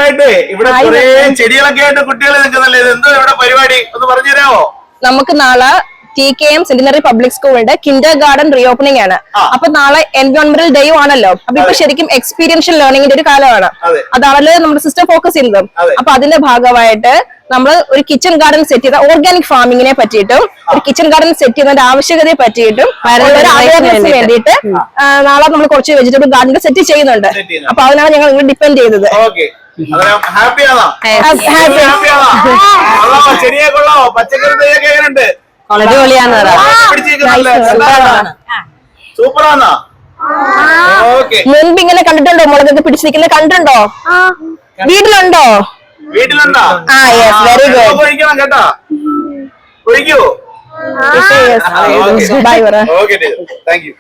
ആയിട്ട് ഇവിടെ കുറെ ചെടികളൊക്കെ ആയിട്ട് കുട്ടികൾ നിൽക്കുന്നല്ലേ, ഇത് എന്തോ ഇവിടെ പരിപാടി ഒന്ന് പറഞ്ഞു തരാമോ? നമുക്ക് നാളെ TKM സെന്റിനറി പബ്ലിക് സ്കൂളിന്റെ കിൻഡർ ഗാർഡൻ റീഓപ്പണിംഗ് ആണ്. അപ്പൊ നാളെ എൻവയോൺമെന്റൽ ഡേ ആണല്ലോ. അപ്പൊ ഇപ്പൊ ശരിക്കും എക്സ്പീരിയൻഷ്യൽ ലേണിംഗിന്റെ ഒരു കാലമാണ്. അതാണല്ലോ നമ്മുടെ സിസ്റ്റം ഫോക്കസ് ചെയ്യുന്നത്. അപ്പൊ അതിന്റെ ഭാഗമായിട്ട് നമ്മൾ ഒരു കിച്ചൺ ഗാർഡൻ സെറ്റ് ചെയ്ത ഓർഗാനിക് ഫാമിങ്ങിനെ പറ്റിയിട്ടും ഒരു കിച്ചൺ ഗാർഡൻ സെറ്റ് ചെയ്യുന്നതിന്റെ ആവശ്യകതയെ പറ്റിയിട്ടും അവയർനെസ്സിന് വേണ്ടിയിട്ട് നാളെ നമ്മൾ കുറച്ച് വെജിറ്റബിൾ ഗാർഡൻ സെറ്റ് ചെയ്യുന്നുണ്ട്. അപ്പൊ അതിനാണ് ഞങ്ങൾ ഡിപ്പെൻഡ് ചെയ്തത്. പച്ചക്കറി സൂപ്പറാണോ? മുൻപ് ഇങ്ങനെ കണ്ടിട്ടുണ്ടോ? മുളകൊക്കെ പിടിച്ചിരിക്കുന്നത് കണ്ടിട്ടുണ്ടോ? വീട്ടിലുണ്ടോ? വീട്ടിലുണ്ടോ? Very good. ഒഴിക്കണം കേട്ടോ, ഒഴിക്കൂ. ബൈ പറ. Okay, thank you.